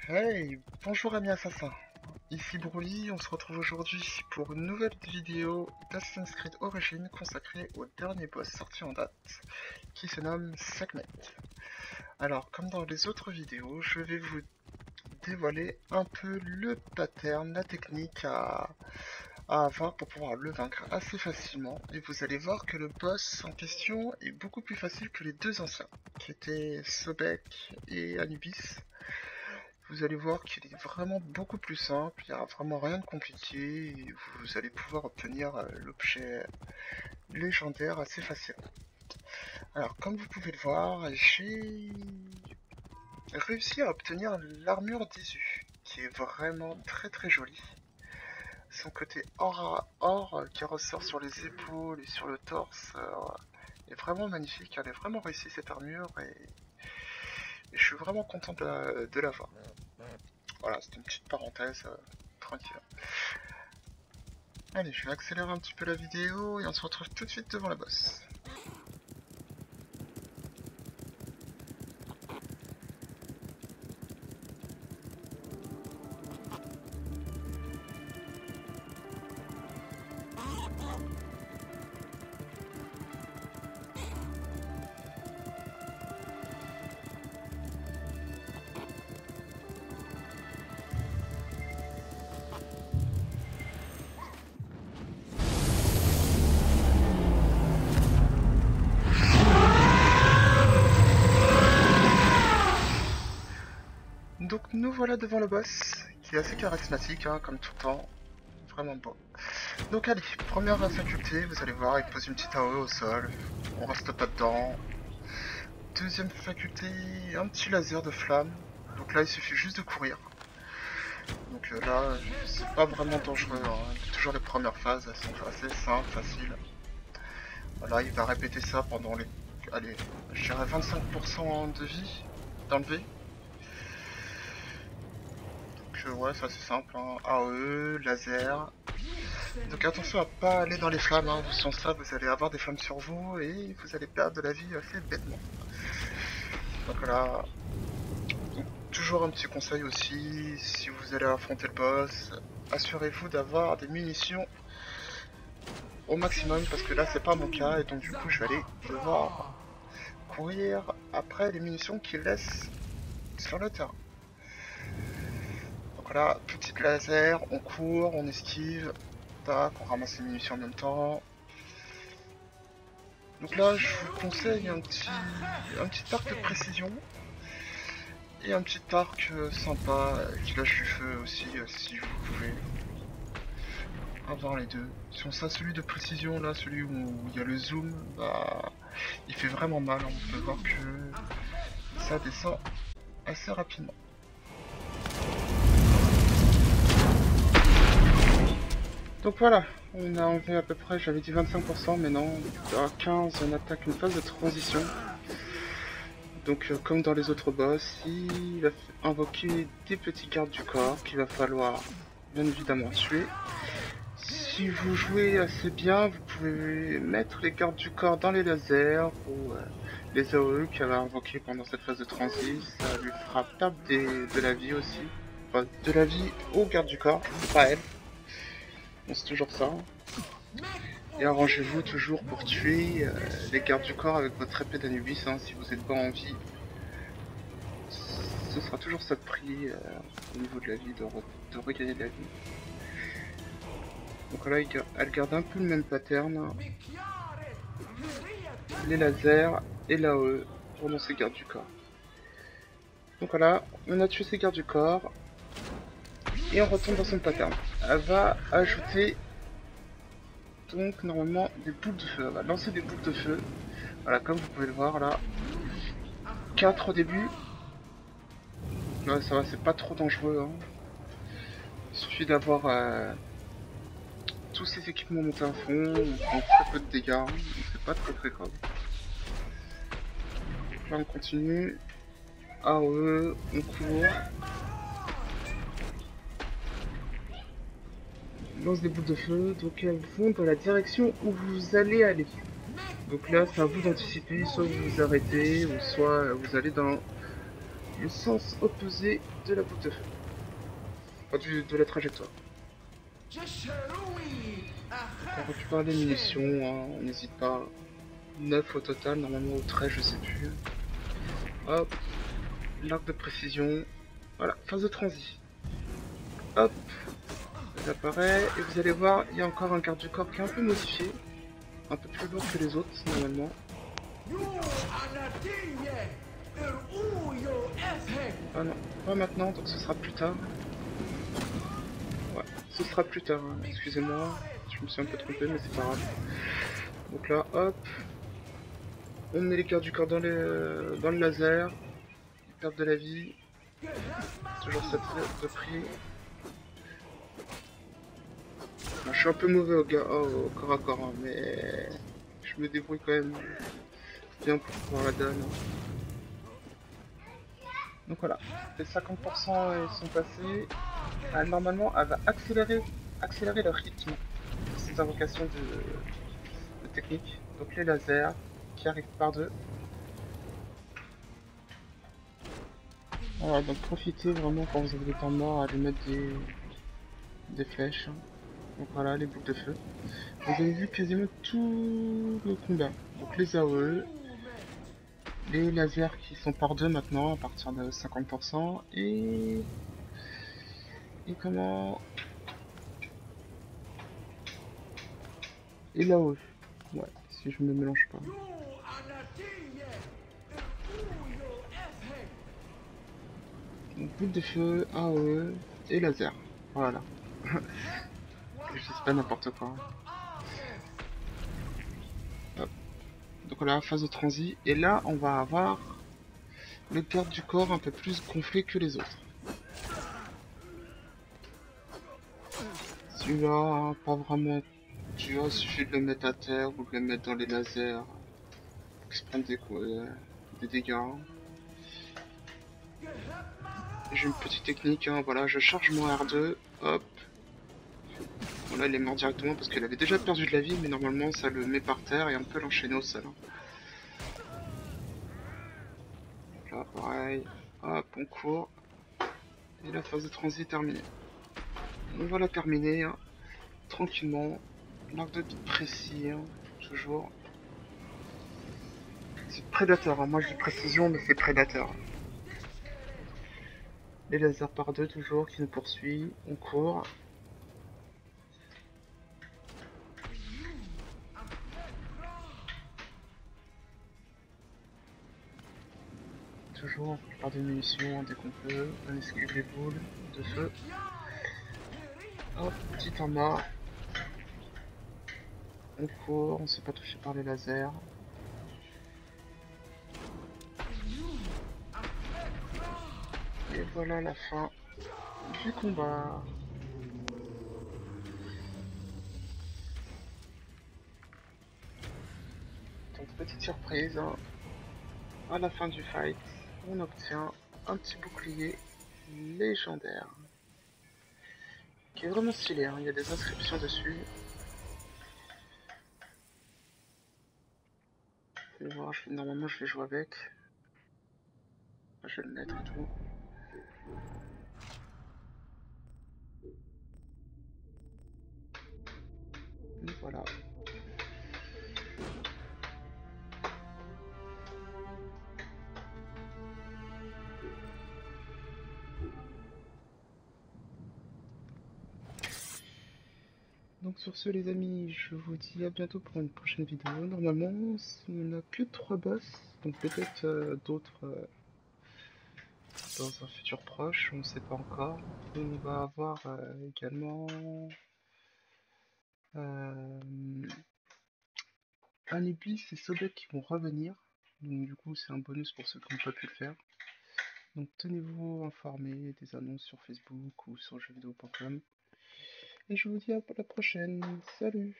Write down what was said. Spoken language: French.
Hey, bonjour amis assassins, ici Broly, on se retrouve aujourd'hui pour une nouvelle vidéo d'Assassin's Creed Origins consacrée au dernier boss sorti en date, qui se nomme Sekhmet. Alors, comme dans les autres vidéos, je vais vous dévoiler un peu le pattern, la technique à avoir pour pouvoir le vaincre assez facilement, et vous allez voir que le boss en question est beaucoup plus facile que les deux anciens, qui étaient Sobek et Anubis. Vous allez voir qu'il est vraiment beaucoup plus simple, il n'y a vraiment rien de compliqué, et vous allez pouvoir obtenir l'objet légendaire assez facilement. Alors comme vous pouvez le voir, j'ai réussi à obtenir l'armure d'Isu, qui est vraiment très jolie. Son côté or à or qui ressort sur les épaules et sur le torse est vraiment magnifique, elle est vraiment réussie cette armure, et je suis vraiment content de l'avoir. Voilà, c'était une petite parenthèse tranquille. Allez, je vais accélérer un petit peu la vidéo et on se retrouve tout de suite devant la boss. Donc nous voilà devant le boss, qui est assez charismatique, hein, comme tout le temps, vraiment beau. Donc allez, première faculté, vous allez voir, il pose une petite AOE au sol, on reste pas dedans. Deuxième faculté, un petit laser de flamme, donc là il suffit juste de courir. Donc là, c'est pas vraiment dangereux, hein. Toujours les premières phases, elles sont assez simples, faciles. Voilà, il va répéter ça pendant les, allez, je dirais 25% de vie d'enlever. Ouais, ça c'est simple, hein. AOE, laser. Donc attention à pas aller dans les flammes, hein. Sans ça vous allez avoir des flammes sur vous et vous allez perdre de la vie assez bêtement. Donc là, toujours un petit conseil aussi, si vous allez affronter le boss, assurez-vous d'avoir des munitions au maximum, parce que là c'est pas mon cas et donc du coup je vais aller devoir courir après les munitions qu'il laisse sur le terrain. Donc là, petite laser, on court, on esquive, tac, on ramasse les munitions en même temps. Donc là, je vous conseille un petit arc de précision et un petit arc sympa qui lâche du feu aussi, si vous pouvez avoir les deux. Si on sait celui de précision, là, celui où il y a le zoom, bah, il fait vraiment mal. On peut voir que ça descend assez rapidement. Donc voilà, on a enlevé à peu près, j'avais dit 25%, mais non, à 15 on attaque une phase de transition. Donc comme dans les autres boss, il va invoquer des petits gardes du corps qu'il va falloir bien évidemment tuer. Si vous jouez assez bien, vous pouvez mettre les gardes du corps dans les lasers ou les AOE qu'elle va invoquer pendant cette phase de transit. Ça lui fera perdre de la vie aussi. Enfin, de la vie aux gardes du corps, pas elle. Bon, c'est toujours ça. Et arrangez-vous toujours pour tuer les gardes du corps avec votre épée d'Anubis, hein, si vous n'êtes pas en vie. Ce sera toujours ça de prix au niveau de la vie, de regagner de la vie. Donc là, elle garde un peu le même pattern. Les lasers et l'AOE pendant ses gardes du corps. Donc voilà, on a tué ses gardes du corps. Et on retourne dans son pattern. Elle va ajouter donc normalement des boules de feu. Elle va lancer des boules de feu. Voilà, comme vous pouvez le voir là. 4 au début. Ouais, ça va, c'est pas trop dangereux. Hein. Il suffit d'avoir tous ces équipements montés à fond. On prend très peu de dégâts. Hein. C'est pas très grave. Là on continue. AOE, on court. Lance des boules de feu, donc elles vont dans la direction où vous allez aller. Donc là, c'est à vous d'anticiper, soit vous vous arrêtez, ou soit vous allez dans le sens opposé de la boule de feu. Enfin, de la trajectoire. On récupère les munitions, hein, on n'hésite pas. 9 au total, normalement ou 13, je sais plus. Hop, l'arc de précision. Voilà, phase de transi. Hop, ça apparaît. Et vous allez voir, il y a encore un garde du corps qui est un peu modifié. Un peu plus lourd que les autres, normalement. Ah non, pas maintenant, donc ce sera plus tard. Ouais, ce sera plus tard, hein. Excusez-moi. Je me suis un peu trompé, mais c'est pas grave. Donc là, hop. On met les gardes du corps dans le laser. Ils perdent de la vie. Toujours cette de prix. Bon, je suis un peu mauvais au corps à corps, hein, mais je me débrouille quand même bien pour pouvoir la donne. Donc voilà, les 50% ils sont passés. Normalement, elle va accélérer le rythme de ces invocations de technique. Donc les lasers qui arrivent par deux. Voilà, donc profitez vraiment quand vous avez des temps morts à lui mettre des flèches. Donc voilà, les boucles de feu. Vous avez vu quasiment tout le combat. Donc les AOE, les lasers qui sont par deux maintenant à partir de 50% et comment et l'AOE. Ouais, si je me mélange pas. Donc boule de feu, AOE et laser. Voilà. Je sais pas n'importe quoi. Hop. Donc voilà, phase de transi. Et là, on va avoir le garde du corps un peu plus gonflé que les autres. Celui-là, pas vraiment. Tu vois, il suffit de le mettre à terre ou de le mettre dans les lasers pour qu'il se prenne des dégâts. J'ai une petite technique, hein, voilà, je charge mon R2, hop. Bon là il est mort directement parce qu'il avait déjà perdu de la vie, mais normalement ça le met par terre et on peut l'enchaîner au sol. Hein. Là pareil, hop, on court. Et la phase de transit est terminée. On va la terminer hein, tranquillement. L'arc de précis, hein, toujours. C'est prédateur, hein. Moi je dis précision mais c'est prédateur. Les lasers par deux toujours qui nous poursuit, on court. Toujours, on récupère des munitions dès qu'on peut, on esquive les boules de feu. Hop, petit en mort. On court, on se fait pas toucher par les lasers. Et voilà la fin du combat. Donc petite surprise, hein. À la fin du fight, on obtient un petit bouclier légendaire. Qui est vraiment stylé, hein. Il y a des inscriptions dessus. Je vais voir, normalement je vais jouer avec. Je vais le mettre et tout. Et voilà. Donc sur ce les amis, je vous dis à bientôt pour une prochaine vidéo. Normalement, on n'a que 3 boss, donc peut-être d'autres dans un futur proche, on ne sait pas encore. On va avoir également Anubis et Sobek qui vont revenir. Donc du coup c'est un bonus pour ceux qui n'ont pas pu le faire. Donc tenez-vous informés des annonces sur Facebook ou sur jeuxvideo.com. Et je vous dis à la prochaine. Salut!